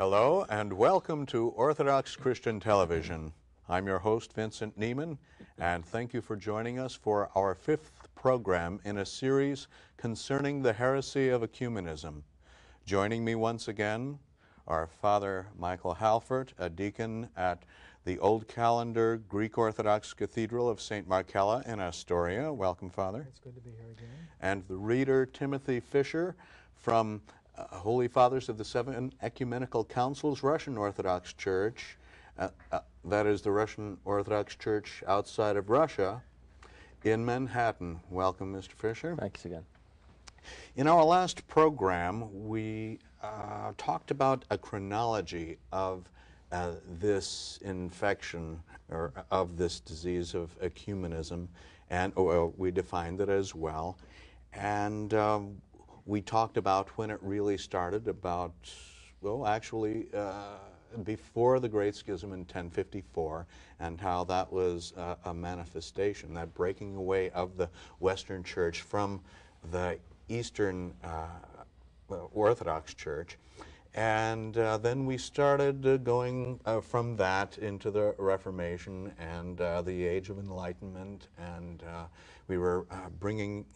Hello and welcome to Orthodox Christian Television. I'm your host, Vincent Neiman, and thank you for joining us for our fifth program in a series concerning the heresy of ecumenism. Joining me once again are Father Michael Halfert, a deacon at the Old Calendar Greek Orthodox Cathedral of St. Markella in Astoria. Welcome, Father. It's good to be here again. And the reader, Timothy Fisher, from Holy Fathers of the Seven Ecumenical Councils, Russian Orthodox Church. That is the Russian Orthodox Church outside of Russia in Manhattan. Welcome, Mr. Fisher. Thanks again. In our last program, we talked about a chronology of this infection, or of this disease of ecumenism, and we defined it as well. And we talked about when it really started, about, well, actually before the Great Schism in 1054, and how that was a manifestation, that breaking away of the Western Church from the Eastern Orthodox Church. And then we started going from that into the Reformation and the Age of Enlightenment, and we were bringing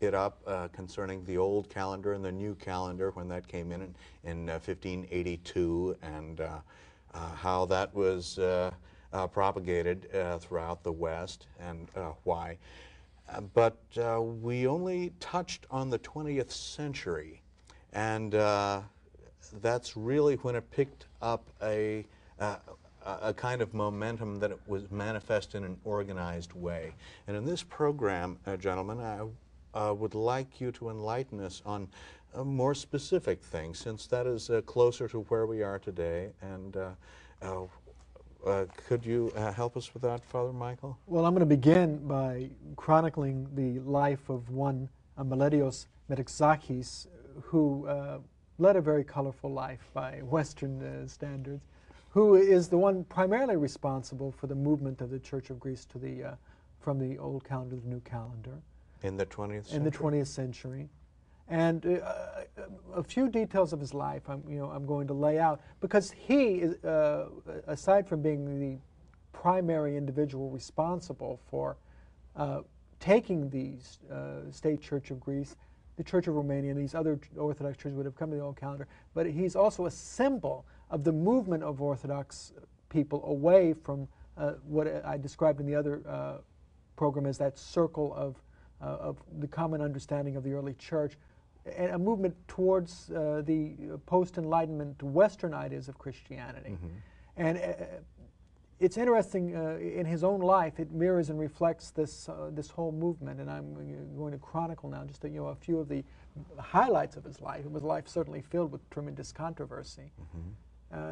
it up concerning the old calendar and the new calendar when that came in 1582, and how that was propagated throughout the West, and why. But we only touched on the 20th century, and that's really when it picked up a kind of momentum that it was manifest in an organized way. And in this program, gentlemen, I would like you to enlighten us on more specific things, since that is closer to where we are today. And could you help us with that, Father Michael? Well, I'm going to begin by chronicling the life of one Meletios Metexakis, who led a very colorful life by Western standards, who is the one primarily responsible for the movement of the Church of Greece to the from the old calendar to the new calendar. In the 20th century? In the 20th century. And a few details of his life I'm going to lay out, because he is, aside from being the primary individual responsible for taking the state Church of Greece, the Church of Romania, and these other Orthodox churches would have come to the old calendar, but he's also a symbol of the movement of Orthodox people away from what I described in the other program as that circle of the common understanding of the early church, and a movement towards the post-Enlightenment Western ideas of Christianity. Mm-hmm. And it's interesting, in his own life, it mirrors and reflects this whole movement, and I'm going to chronicle now just a few of the highlights of his life. It was a life certainly filled with tremendous controversy. Mm-hmm.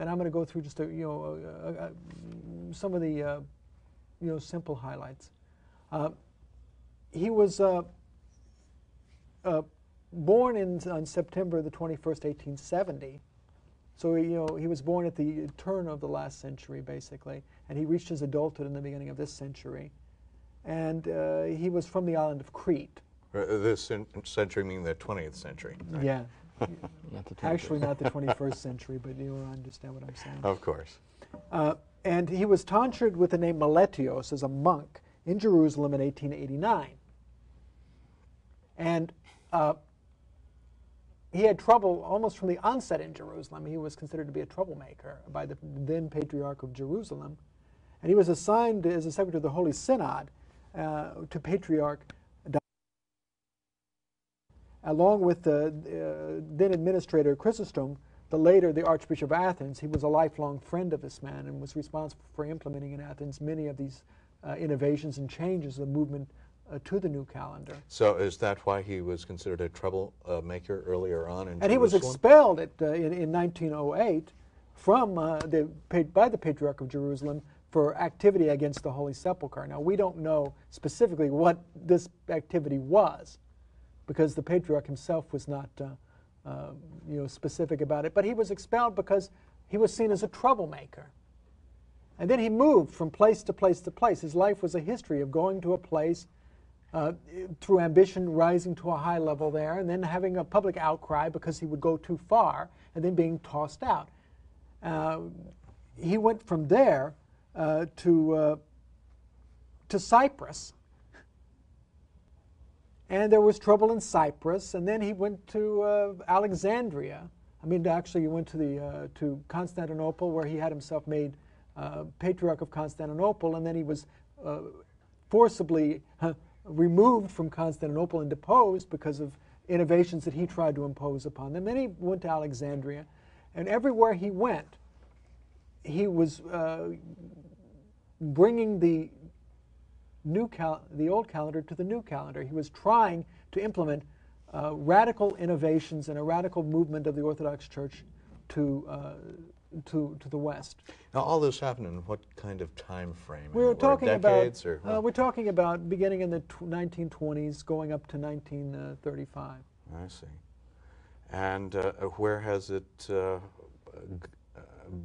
And I'm going to go through just some of the simple highlights. He was born on September the 21st, 1870. So he was born at the turn of the last century, basically, and he reached his adulthood in the beginning of this century. And he was from the island of Crete. This century meaning the 20th century, right? Yeah. Actually not the 21st century, but you understand what I'm saying. Of course. And he was tonsured with the name Meletios as a monk in Jerusalem in 1889. And he had trouble almost from the onset in Jerusalem. He was considered to be a troublemaker by the then Patriarch of Jerusalem. And he was assigned as a secretary of the Holy Synod to Patriarch, along with the then administrator Chrysostom, the Archbishop of Athens. He was a lifelong friend of this man and was responsible for implementing in Athens many of these innovations and changes of the movement to the new calendar. So is that why he was considered a troublemaker earlier on in Jerusalem? And he was expelled in 1908 from by the Patriarch of Jerusalem for activity against the Holy Sepulchre. Now, we don't know specifically what this activity was, because the Patriarch himself was not specific about it, but he was expelled because he was seen as a troublemaker. And then he moved from place to place to place. His life was a history of going to a place through ambition, rising to a high level there, and then having a public outcry because he would go too far, and then being tossed out. He went from there to Cyprus, and there was trouble in Cyprus, and then he went to Alexandria. I mean, actually, he went to Constantinople, where he had himself made Patriarch of Constantinople, and then he was forcibly removed from Constantinople and deposed because of innovations that he tried to impose upon them. Then he went to Alexandria, and everywhere he went, he was bringing the old calendar to the new calendar. He was trying to implement radical innovations and a radical movement of the Orthodox Church to the West. Now, all this happened in what kind of time frame? We're talking decades, about we're talking about beginning in the 1920s, going up to 1935. I see. And where has it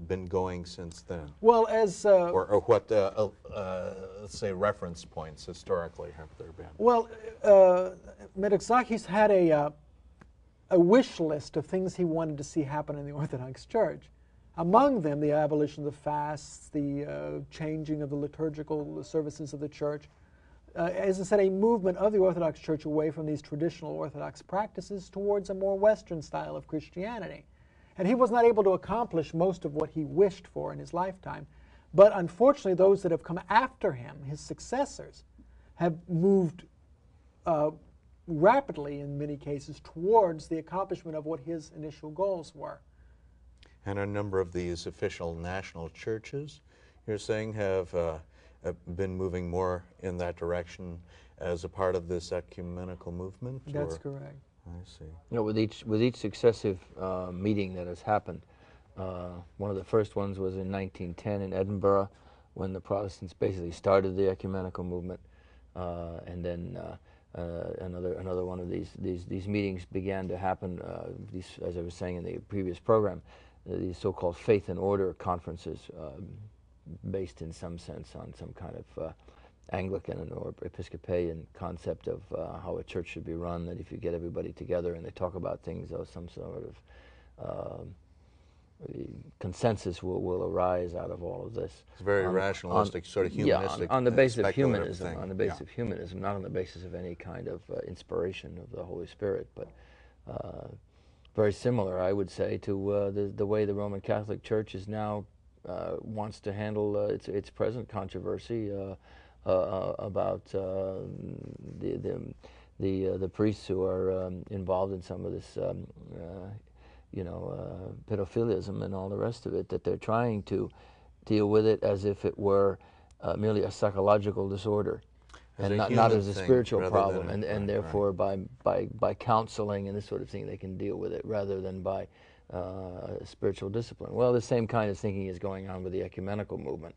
been going since then? Well, as or what, let's say, reference points historically have there been? Well, Metaxakis had a wish list of things he wanted to see happen in the Orthodox Church. Among them, the abolition of the fasts, the changing of the liturgical services of the Church. As I said, a movement of the Orthodox Church away from these traditional Orthodox practices towards a more Western style of Christianity. And he was not able to accomplish most of what he wished for in his lifetime. But unfortunately, those that have come after him, his successors, have moved rapidly, in many cases, towards the accomplishment of what his initial goals were. And a number of these official national churches, you're saying, have been moving more in that direction as a part of this ecumenical movement? That's correct. I see. You know, with each successive meeting that has happened, one of the first ones was in 1910 in Edinburgh, when the Protestants basically started the ecumenical movement, and then another one of these meetings began to happen. As I was saying in the previous program, these so-called faith and order conferences, based in some sense on some kind of Anglican or Episcopalian concept of how a church should be run, that if you get everybody together and they talk about things, some sort of consensus will arise out of all of this. It's very rationalistic, sort of humanistic. Yeah, on the basis of humanism, thing. on the basis of humanism, not on the basis of any kind of inspiration of the Holy Spirit, but very similar, I would say, to the way the Roman Catholic Church is now wants to handle its present controversy about the priests who are involved in some of this, pedophilism and all the rest of it, that they're trying to deal with it as if it were merely a psychological disorder, and not as a spiritual problem, and therefore by counseling and this sort of thing they can deal with it rather than by spiritual discipline. Well, the same kind of thinking is going on with the ecumenical movement.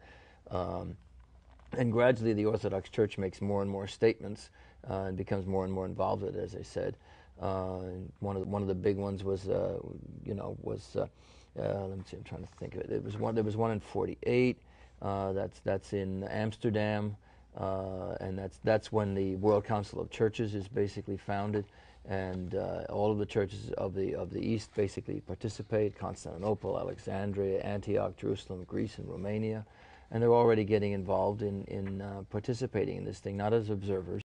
And gradually the Orthodox Church makes more and more statements and becomes more and more involved with it, as I said. One of the big ones was, let me see, I'm trying to think of it. There was one in '48. That's in Amsterdam, and that's when the World Council of Churches is basically founded, and all of the churches of the East basically participate: Constantinople, Alexandria, Antioch, Jerusalem, Greece, and Romania. And they're already getting involved in participating in this thing, not as observers,